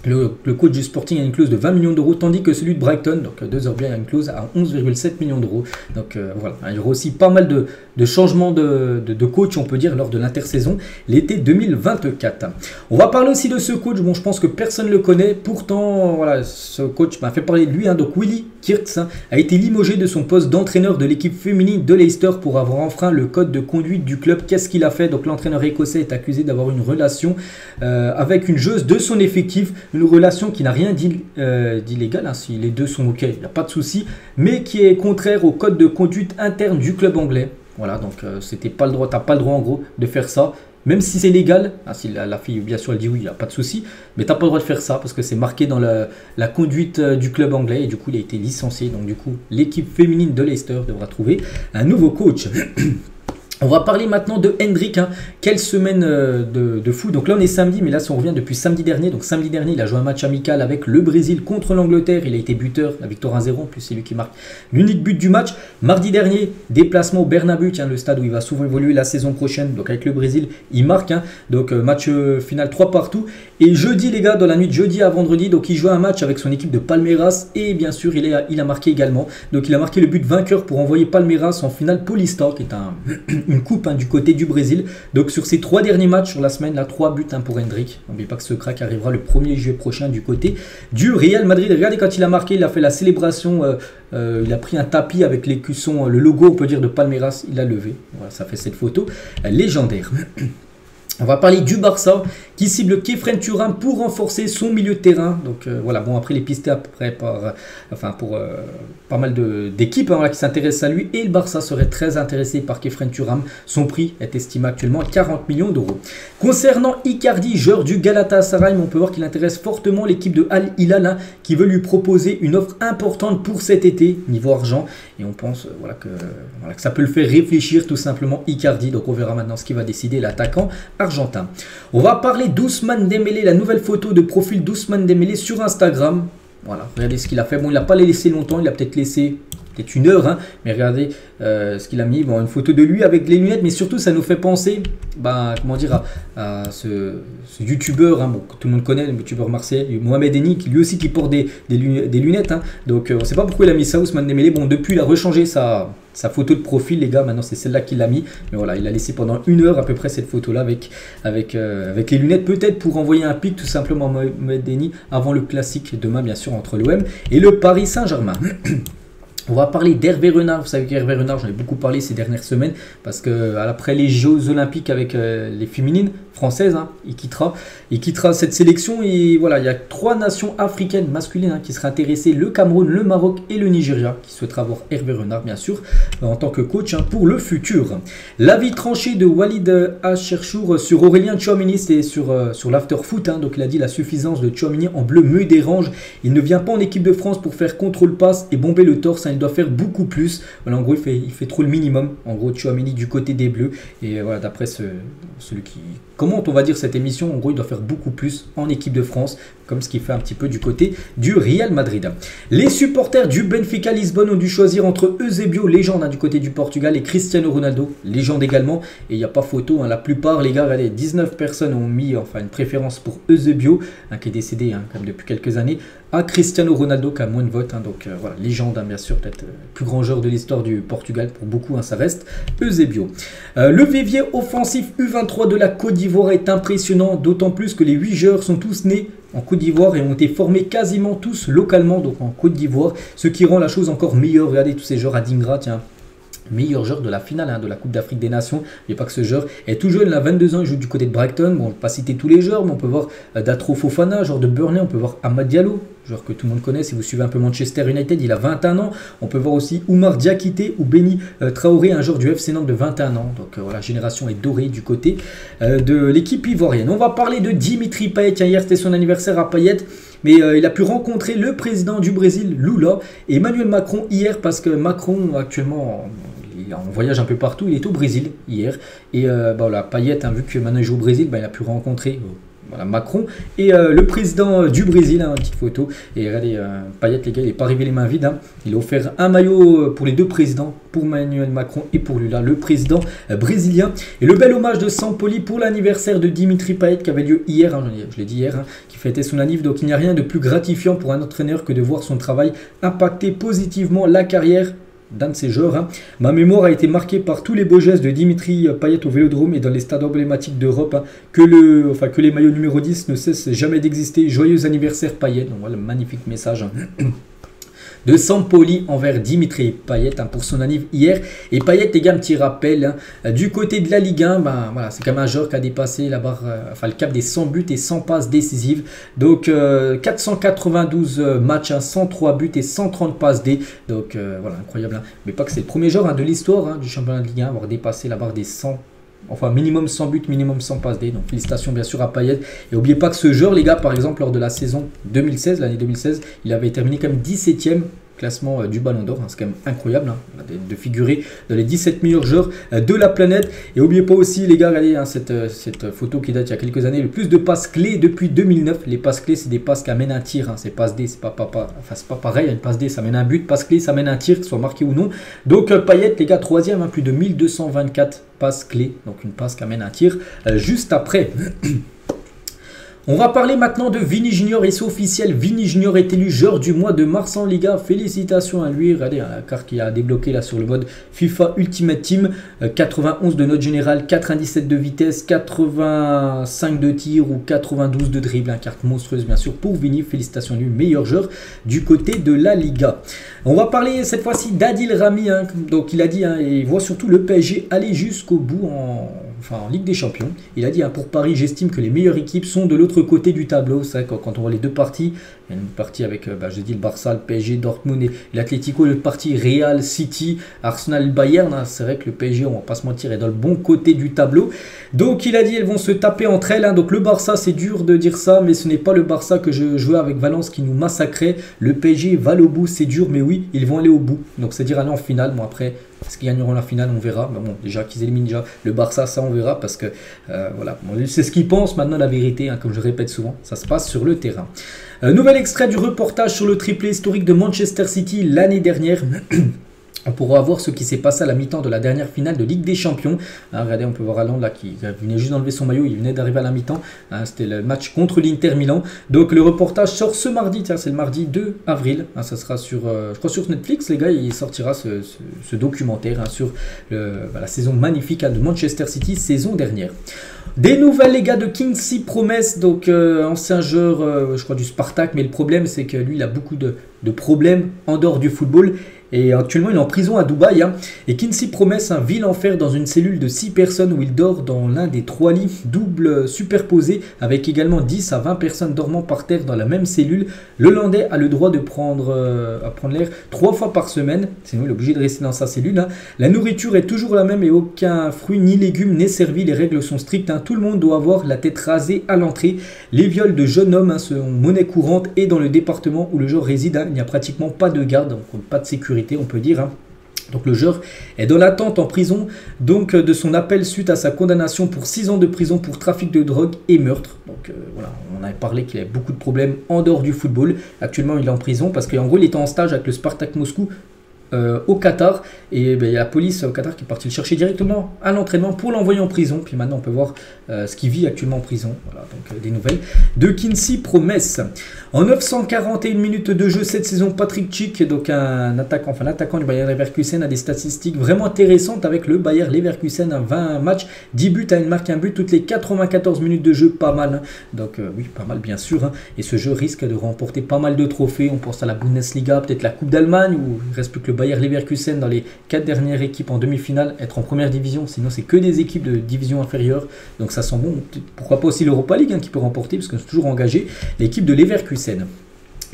Le coach du Sporting a une clause de 20 millions d'euros, tandis que celui de Brighton, donc De Zerbi, a une clause à 11,7 millions d'euros. Donc voilà, il y aura aussi pas mal de changements de coach, on peut dire, lors de l'intersaison l'été 2024. On va parler aussi de ce coach. Bon, je pense que personne ne le connaît. Pourtant, voilà, ce coach m'a fait parler de lui. Donc Willy Kirtz a été limogé de son poste d'entraîneur de l'équipe féminine de Leicester pour avoir enfreint le code de conduite du club. Qu'est-ce qu'il a fait? Donc l'entraîneur écossais est accusé d'avoir une relation avec une joueuse de son effectif. Une relation qui n'a rien d'illégal, si les deux sont ok, il n'y a pas de souci, mais qui est contraire au code de conduite interne du club anglais. Voilà, donc c'était pas le droit, t'as pas le droit en gros de faire ça, même si c'est légal. Si la fille bien sûr elle dit oui, il n'y a pas de souci, mais t'as pas le droit de faire ça parce que c'est marqué dans la conduite du club anglais et du coup il a été licencié. Donc du coup l'équipe féminine de Leicester devra trouver un nouveau coach. On va parler maintenant de Hendrick. Quelle semaine de fou. Donc là on est samedi, mais là si on revient depuis samedi dernier. Donc samedi dernier il a joué un match amical avec le Brésil contre l'Angleterre. Il a été buteur, la victoire 1-0. En plus c'est lui qui marque l'unique but du match. Mardi dernier, déplacement au Bernabéu, le stade où il va souvent évoluer la saison prochaine. Donc avec le Brésil, il marque. Donc match final 3 partout. Et jeudi les gars, dans la nuit de jeudi à vendredi, donc il joue un match avec son équipe de Palmeiras. Et bien sûr il a marqué également. Donc il a marqué le but vainqueur pour envoyer Palmeiras en finale Paulista, qui est une coupe du côté du Brésil. Donc sur ces 3 derniers matchs sur la semaine, là 3 buts pour Hendrick. N'oubliez pas que ce crack arrivera le 1er juillet prochain du côté du Real Madrid. Regardez quand il a marqué, il a fait la célébration, il a pris un tapis avec l'écusson, le logo on peut dire de Palmeiras, il a levé. Voilà, ça fait cette photo légendaire. On va parler du Barça qui cible Khéphren Thuram pour renforcer son milieu de terrain. Donc voilà, bon après les pistes après pour pas mal d'équipes hein, qui s'intéressent à lui, et le Barça serait très intéressé par Khéphren Thuram. Son prix est estimé actuellement à 40 millions d'euros. Concernant Icardi, joueur du Galatasaray, on peut voir qu'il intéresse fortement l'équipe de Al Hilal hein, qui veut lui proposer une offre importante pour cet été niveau argent, et on pense que ça peut le faire réfléchir tout simplement Icardi. Donc on verra maintenant ce qu'il va décider l'attaquant argentin. On va parler d'Ousmane Dembélé, la nouvelle photo de profil d'Ousmane Dembélé sur Instagram. Voilà, regardez ce qu'il a fait. Bon, il n'a pas les laissé longtemps, il a peut-être laissé une heure, hein, mais regardez ce qu'il a mis. Bon, une photo de lui avec les lunettes, mais surtout ça nous fait penser, comment dire, à ce youtubeur, hein, que tout le monde connaît, le youtubeur marseillais, Mohamed Eni, qui lui aussi qui porte des lunettes. Hein. Donc on ne sait pas pourquoi il a mis ça, Ousmane Dembélé. Bon, depuis il a rechangé sa photo de profil, les gars. Maintenant c'est celle-là qu'il a mis. Mais voilà, il a laissé pendant une heure à peu près cette photo-là avec les lunettes, peut-être pour envoyer un pic tout simplement à Mohamed Eni avant le classique demain, bien sûr, entre l'OM et le Paris Saint-Germain. On va parler d'Hervé Renard. Vous savez qu'Hervé Renard, j'en ai beaucoup parlé ces dernières semaines parce que après les Jeux Olympiques avec les féminines françaises, hein, il quittera cette sélection. Et voilà, il y a 3 nations africaines masculines hein, qui seraient intéressées, le Cameroun, le Maroc et le Nigeria, qui souhaiteraient avoir Hervé Renard, bien sûr, en tant que coach hein, pour le futur. L'avis tranché de Walid Acharchour sur Aurélien Tchouaméni, c'est sur l'after-foot. Hein, donc il a dit la suffisance de Tchouaméni en bleu me dérange. Il ne vient pas en équipe de France pour faire contrôle-passe et bomber le torse. Hein, il doit faire beaucoup plus. Voilà, en gros, il fait trop le minimum. En gros, Tchouaméni du côté des Bleus. Et voilà, d'après celui qui commente, on va dire, cette émission, en gros, il doit faire beaucoup plus en équipe de France, comme ce qu'il fait un petit peu du côté du Real Madrid. Les supporters du Benfica Lisbonne ont dû choisir entre Eusebio, légende hein, du côté du Portugal, et Cristiano Ronaldo, légende également. Et il n'y a pas photo, hein, la plupart, les gars, regardez, 19 personnes ont mis une préférence pour Eusebio, hein, qui est décédé hein, comme depuis quelques années, à Cristiano Ronaldo qui a moins de votes. Hein, donc voilà, légende, hein, bien sûr, peut-être plus grand joueur de l'histoire du Portugal. Pour beaucoup, hein, ça reste Eusebio. Le vivier offensif U23 de la Côte d'Ivoire est impressionnant, d'autant plus que les 8 joueurs sont tous nés en Côte d'Ivoire et ont été formés quasiment tous localement, donc en Côte d'Ivoire, ce qui rend la chose encore meilleure. Regardez tous ces joueurs à Dingra, tiens, meilleur joueur de la finale hein, de la Coupe d'Afrique des Nations. Il n'y a pas que ce joueur est tout jeune, il a 22 ans, il joue du côté de Brighton. Bon, on ne peut pas citer tous les joueurs, mais on peut voir Datro Fofana, joueur de Burnley, on peut voir Amad Diallo, joueur que tout le monde connaît si vous suivez un peu Manchester United, il a 21 ans. On peut voir aussi Oumar Diakité ou Benny Traoré, un joueur du FC Nantes de 21 ans. Donc voilà, la génération est dorée du côté de l'équipe ivoirienne. On va parler de Dimitri Payet. Hier, c'était son anniversaire à Payet. Mais il a pu rencontrer le président du Brésil, Lula, et Emmanuel Macron hier, parce que Macron actuellement il est en voyage un peu partout, il est au Brésil hier. Et voilà, Payet, hein, vu que maintenant il joue au Brésil, il a pu rencontrer Macron et le président du Brésil, hein, une petite photo. Et regardez, Payet, les gars, il n'est pas arrivé les mains vides. Hein. Il a offert un maillot pour les deux présidents, pour Emmanuel Macron et pour Lula, le président brésilien. Et le bel hommage de Sampoli pour l'anniversaire de Dimitri Payet qui avait lieu hier, hein, je l'ai dit hier, hein, qui fêtait son anniv. Donc il n'y a rien de plus gratifiant pour un entraîneur que de voir son travail impacter positivement la carrière d'un de ces joueurs. Hein. Ma mémoire a été marquée par tous les beaux gestes de Dimitri Payet au Vélodrome et dans les stades emblématiques d'Europe. Hein, que les maillots numéro 10 ne cessent jamais d'exister. Joyeux anniversaire Payet. Donc voilà, magnifique message. Hein. De Sampoli envers Dimitri Payet hein, pour son anniv hier. Et Payet, les gars, un petit rappel, hein, du côté de la Ligue 1, voilà, c'est quand même un joueur qui a dépassé la barre, le cap des 100 buts et 100 passes décisives. Donc 492 matchs, hein, 103 buts et 130 passes D. Donc voilà, incroyable. Hein. Mais pas que c'est le premier joueur hein, de l'histoire hein, du championnat de Ligue 1 à avoir dépassé la barre des 100. Enfin, minimum 100 buts, minimum 100 passes D. Donc, félicitations bien sûr à Payet. Et n'oubliez pas que ce joueur, les gars, par exemple, lors de la saison 2016, l'année 2016, il avait terminé comme 17e classement du Ballon d'Or. Hein, c'est quand même incroyable hein, de figurer dans les 17 meilleurs joueurs de la planète. Et n'oubliez pas aussi, les gars, regardez hein, cette photo qui date il y a quelques années, le plus de passes clés depuis 2009. Les passes clés, c'est des passes qui amènent un tir. Hein, c'est passes D, c'est pas pareil. Une passe D, ça mène un but. Passe clé, ça mène un tir, qu'il soit marqué ou non. Donc, Payet, les gars, 3e, hein, plus de 1224 passes clés. Donc, une passe qui amène un tir juste après. On va parler maintenant de Vini Junior et c'est officiel, Vini Junior est élu joueur du mois de mars en Liga. Félicitations à lui, regardez hein, la carte qui a débloqué là sur le mode FIFA Ultimate Team. 91 de note générale, 97 de vitesse, 85 de tir ou 92 de dribble. Une carte monstrueuse bien sûr pour Vini, félicitations à lui, meilleur joueur du côté de la Liga. On va parler cette fois-ci d'Adil Rami, hein, donc il a dit, hein, et il voit surtout le PSG aller jusqu'au bout en en Ligue des Champions. Il a dit pour Paris, j'estime que les meilleures équipes sont de l'autre côté du tableau. C'est vrai que quand on voit les deux parties, il y a une partie avec, je dis le Barça, le PSG, Dortmund et l'Atlético, l'autre partie Real, City, Arsenal, Bayern. C'est vrai que le PSG, on va pas se mentir, est dans le bon côté du tableau. Donc il a dit elles vont se taper entre elles. Donc le Barça, c'est dur de dire ça, mais ce n'est pas le Barça que je jouais avec Valence qui nous massacrait. Le PSG va au bout, c'est dur, mais oui, ils vont aller au bout. Donc c'est-à-dire aller en finale. Bon après, est-ce qu'ils gagneront la finale, on verra. Mais bon, déjà qu'ils éliminent déjà le Barça, ça on verra parce que voilà, bon, c'est ce qu'ils pensent. Maintenant la vérité, comme je répète souvent, ça se passe sur le terrain. Nouvel extrait du reportage sur le triplé historique de Manchester City l'année dernière. On pourra voir ce qui s'est passé à la mi-temps de la dernière finale de Ligue des Champions. Regardez, on peut voir Haaland là qui venait juste d'enlever son maillot, il venait d'arriver à la mi-temps. C'était le match contre l'Inter Milan. Donc le reportage sort ce mardi, c'est le mardi 2 avril. Ça sera sur, je crois sur Netflix, les gars, il sortira ce documentaire sur la saison magnifique de Manchester City, saison dernière. Des nouvelles, les gars, de Kingsley Promes, donc ancien joueur, je crois, du Spartak, mais le problème, c'est que lui, il a beaucoup de problèmes en dehors du football. Et actuellement, il est en prison à Dubaï. Et Kingsley Promes, un vil enfer dans une cellule de 6 personnes où il dort dans l'un des 3 lits doubles superposés, avec également 10 à 20 personnes dormant par terre dans la même cellule. Le Hollandais a le droit de prendre l'air 3 fois par semaine, sinon il est obligé de rester dans sa cellule. La nourriture est toujours la même et aucun fruit ni légumes n'est servi. Les règles sont strictes. Tout le monde doit avoir la tête rasée à l'entrée. Les viols de jeunes hommes sont monnaie courante et dans le département où le joueur réside, il n'y a pratiquement pas de garde, donc pas de sécurité, on peut dire. Donc le joueur est dans l'attente en prison donc de son appel suite à sa condamnation pour 6 ans de prison pour trafic de drogue et meurtre. Donc voilà, on avait parlé qu'il avait beaucoup de problèmes en dehors du football. Actuellement il est en prison parce qu'en gros il était en stage avec le Spartak Moscou au Qatar, et il y a la police au Qatar qui est partie le chercher directement à l'entraînement pour l'envoyer en prison. Puis maintenant on peut voir ce qu'il vit actuellement en prison. Voilà, donc des nouvelles de Kingsley Promes. En 941 minutes de jeu cette saison, Patrick Schick, donc un attaquant du Bayer Leverkusen, a des statistiques vraiment intéressantes avec le Bayer Leverkusen. 20 matchs, 10 buts, il marque un but toutes les 94 minutes de jeu, pas mal. Donc oui, pas mal bien sûr. Et ce jeu risque de remporter pas mal de trophées. On pense à la Bundesliga, peut-être la Coupe d'Allemagne, où il ne reste plus que le Bayer Leverkusen dans les 4 dernières équipes en demi-finale, être en première division. Sinon c'est que des équipes de division inférieure. Donc ça sent bon. Pourquoi pas aussi l'Europa League qui peut remporter, parce que c'est toujours engagé l'équipe de Leverkusen.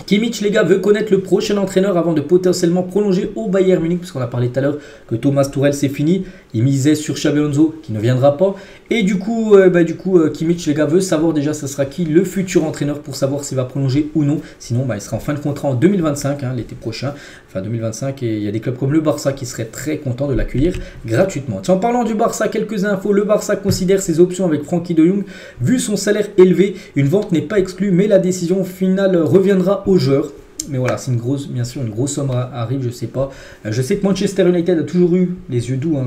Kimmich, les gars, veut connaître le prochain entraîneur avant de potentiellement prolonger au Bayern Munich, parce qu'on a parlé tout à l'heure que Thomas Tuchel c'est fini. Il misait sur Xabi Alonso qui ne viendra pas. Et du coup, Kimmich, les gars, veut savoir déjà ce sera qui le futur entraîneur pour savoir s'il va prolonger ou non. Sinon, il sera en fin de contrat en 2025, l'été prochain. Enfin 2025, et il y a des clubs comme le Barça qui seraient très contents de l'accueillir gratuitement. Tiens, en parlant du Barça, quelques infos. Le Barça considère ses options avec Frenkie de Jong. Vu son salaire élevé, une vente n'est pas exclue, mais la décision finale reviendra aux joueurs. Mais voilà, c'est bien sûr une grosse somme arrive, je sais pas. Je sais que Manchester United a toujours eu les yeux doux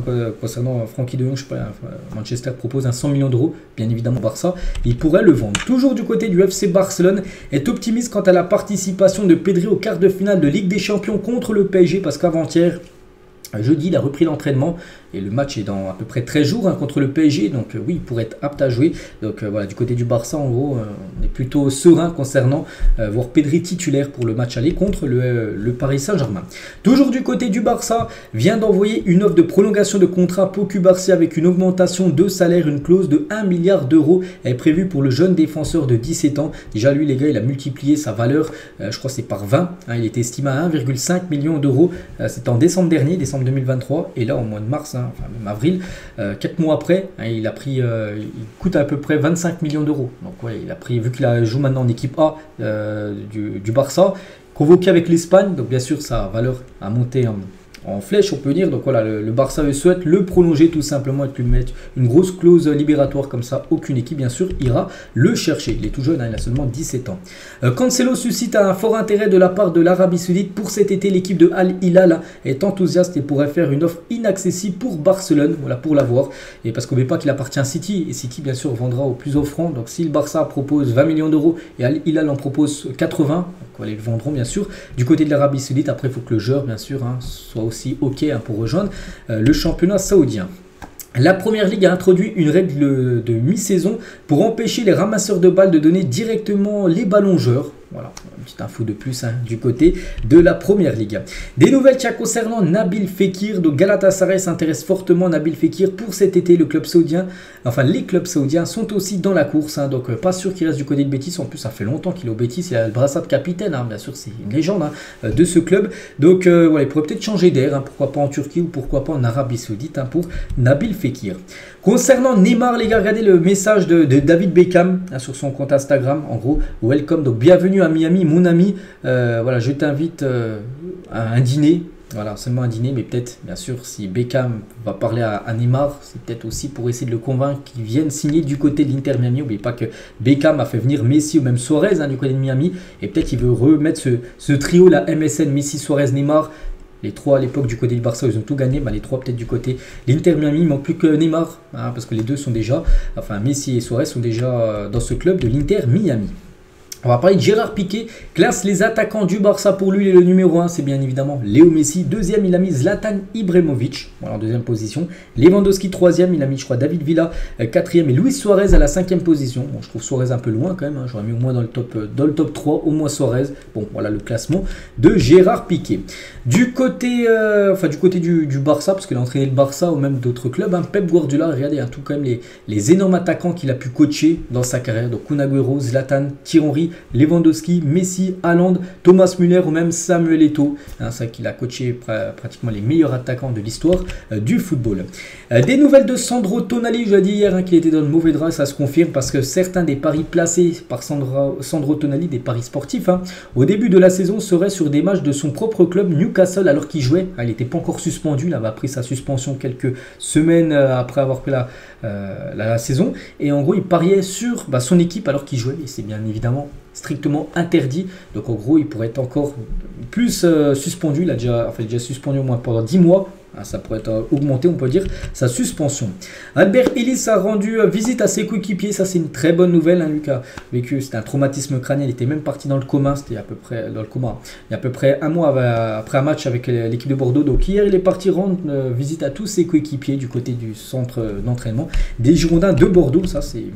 concernant Frenkie de Jong. Je sais pas, Manchester propose un 100 millions d'euros, bien évidemment Barça. Il pourrait le vendre. Toujours du côté du FC Barcelone, est optimiste quant à la participation de Pedri au quart de finale de Ligue des Champions contre le PSG, parce qu'avant-hier, jeudi, il a repris l'entraînement et le match est dans à peu près 13 jours contre le PSG, donc oui, il pourrait être apte à jouer. Donc voilà, du côté du Barça, en gros, on est plutôt serein concernant voir Pedri titulaire pour le match aller contre le Paris Saint-Germain. Toujours du côté du Barça, vient d'envoyer une offre de prolongation de contrat pour Cubarsí avec une augmentation de salaire, une clause de 1 milliard d'euros est prévue pour le jeune défenseur de 17 ans. Déjà lui, les gars, il a multiplié sa valeur, je crois c'est par 20, il était estimé à 1,5 million d'euros, c'était en décembre dernier, décembre 2023, et là au mois de mars, enfin même avril, 4 mois après, il coûte à peu près 25 millions d'euros. Donc ouais, il a pris, vu qu'il joue maintenant en équipe A du Barça, convoqué avec l'Espagne, donc bien sûr sa valeur a monté en flèche, on peut dire. Donc voilà, le Barça souhaite le prolonger tout simplement et lui mettre une grosse clause libératoire, comme ça aucune équipe bien sûr ira le chercher. Il est tout jeune, il a seulement 17 ans. Cancelo suscite un fort intérêt de la part de l'Arabie Saoudite pour cet été. L'équipe de Al Hilal est enthousiaste et pourrait faire une offre inaccessible pour Barcelone, voilà, pour l'avoir. Et parce qu'on ne veut pas qu'il appartient à City, et City bien sûr vendra au plus offrant. Donc si le Barça propose 20 millions d'euros et Al Hilal en propose 80, ils le vendront bien sûr. Du côté de l'Arabie Saoudite, après il faut que le joueur bien sûr soit aussi ok pour rejoindre le championnat saoudien. La Première Ligue a introduit une règle de mi-saison pour empêcher les ramasseurs de balles de donner directement les ballons aux joueurs. Voilà, une petite info de plus du côté de la Première Ligue. Des nouvelles concernant Nabil Fekir. Donc Galatasaray s'intéresse fortement à Nabil Fekir pour cet été. Le club saoudien, enfin les clubs saoudiens sont aussi dans la course. Donc pas sûr qu'il reste du côté de Betis. En plus, ça fait longtemps qu'il est au Betis. Il a le brassard de capitaine. Bien sûr, c'est une légende de ce club. Donc voilà, il pourrait peut-être changer d'air. Pourquoi pas en Turquie ou pourquoi pas en Arabie Saoudite pour Nabil Fekir. Concernant Neymar, les gars, regardez le message de David Beckham sur son compte Instagram. En gros, welcome, donc bienvenue à Miami, mon ami. Voilà, je t'invite à un dîner. Voilà, seulement un dîner, mais peut-être, bien sûr, si Beckham va parler à Neymar, c'est peut-être aussi pour essayer de le convaincre qu'il vienne signer du côté de l'Inter Miami. N'oubliez pas que Beckham a fait venir Messi ou même Suarez du côté de Miami. Et peut-être qu'il veut remettre ce trio, la MSN, Messi, Suarez, Neymar. Les trois à l'époque du côté du Barça, ils ont tout gagné. Les trois peut-être du côté de l'Inter Miami. Il ne manque plus que Neymar, parce que les deux sont déjà, enfin Messi et Suarez sont déjà dans ce club de l'Inter Miami. On va parler de Gérard Piqué, classe les attaquants du Barça. Pour lui, il est le numéro 1, c'est bien évidemment Léo Messi. Deuxième, il a mis Zlatan Ibrahimovic, voilà, en deuxième position. Lewandowski, troisième, il a mis, je crois, David Villa, quatrième. Et Luis Suarez à la cinquième position. Bon, je trouve Suarez un peu loin quand même, j'aurais mis au moins dans le top 3, au moins Suarez. Bon, voilà le classement de Gérard Piqué. Du côté, du Barça, parce qu'il a entraîné le Barça ou même d'autres clubs, Pep Guardiola, regardez tout quand même les énormes attaquants qu'il a pu coacher dans sa carrière. Donc Kun Agüero, Zlatan, Thierry Henry, Lewandowski, Messi, Haaland, Thomas Müller ou même Samuel Eto'o. C'est vrai qu'il a coaché pratiquement les meilleurs attaquants de l'histoire du football. Des nouvelles de Sandro Tonali, je l'ai dit hier qu'il était dans le mauvais drap, ça se confirme parce que certains des paris placés par Sandro Tonali, des paris sportifs, au début de la saison seraient sur des matchs de son propre club Newcastle alors qu'il jouait. Il n'était pas encore suspendu, il avait pris sa suspension quelques semaines après avoir pris la saison. Et en gros, il pariait sur son équipe alors qu'il jouait. Et c'est bien évidemment strictement interdit. Donc en gros, il pourrait être encore plus suspendu. Il a déjà suspendu au moins pendant 10 mois. Ça pourrait être augmenté, on peut dire, sa suspension. Albert Ellis a rendu visite à ses coéquipiers. Ça, c'est une très bonne nouvelle. Lui qui a vécu, c'était un traumatisme crânien. Il était même parti dans le coma. C'était à peu près dans le coma. Il y a à peu près un mois après un match avec l'équipe de Bordeaux. Donc hier, il est parti rendre visite à tous ses coéquipiers du côté du centre d'entraînement des Girondins de Bordeaux. Ça, c'est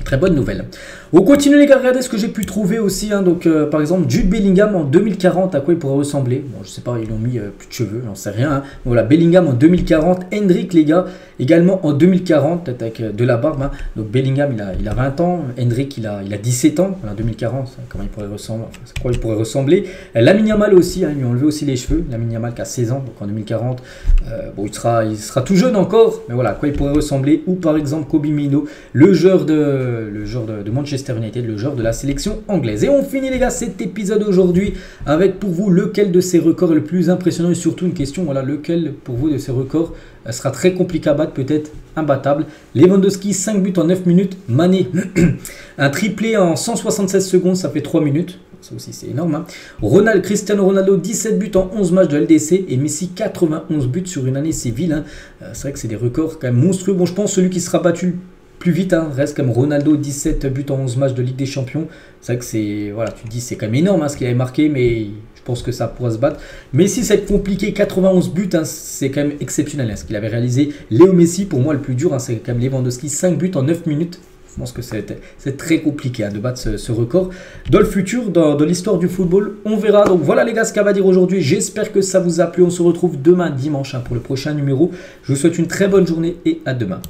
très bonne nouvelle. On continue les gars, regardez ce que j'ai pu trouver aussi. Donc par exemple Jude Bellingham en 2040, à quoi il pourrait ressembler. Bon, je sais pas, ils l'ont mis plus de cheveux, j'en sais rien. Voilà, Bellingham en 2040, Hendrick les gars, également en 2040, peut-être avec de la barbe. Donc Bellingham il a 20 ans, Hendrick il a 17 ans, en 2040, comment il pourrait ressembler, à quoi il pourrait ressembler. Lamine Yamal aussi, ils lui ont enlevé aussi les cheveux. Lamine Yamal qui a 16 ans, donc en 2040, bon il sera tout jeune encore, mais voilà, à quoi il pourrait ressembler. Ou par exemple Kobe Mino, le joueur de Manchester United, le joueur de la sélection anglaise. Et on finit les gars cet épisode aujourd'hui avec pour vous lequel de ces records est le plus impressionnant et surtout une question, voilà, lequel pour vous de ces records sera très compliqué à battre, peut-être imbattable. Lewandowski 5 buts en 9 minutes, Mané un triplé en 176 secondes, ça fait 3 minutes. Ça aussi c'est énorme. Cristiano Ronaldo 17 buts en 11 matchs de LDC et Messi 91 buts sur une année civile. C'est vrai que c'est des records quand même monstrueux. Bon, je pense celui qui sera battu plus vite, reste comme Ronaldo, 17 buts en 11 matchs de Ligue des Champions. C'est vrai que c'est, voilà, tu te dis c'est quand même énorme ce qu'il avait marqué, mais je pense que ça pourra se battre. Messi, ça va être compliqué, 91 buts, c'est quand même exceptionnel ce qu'il avait réalisé. Léo Messi, pour moi le plus dur, c'est quand même Lewandowski, 5 buts en 9 minutes. Je pense que c'est très compliqué de battre ce record. Dans le futur, dans l'histoire du football, on verra. Donc voilà les gars ce qu'on va dire aujourd'hui. J'espère que ça vous a plu. On se retrouve demain dimanche pour le prochain numéro. Je vous souhaite une très bonne journée et à demain.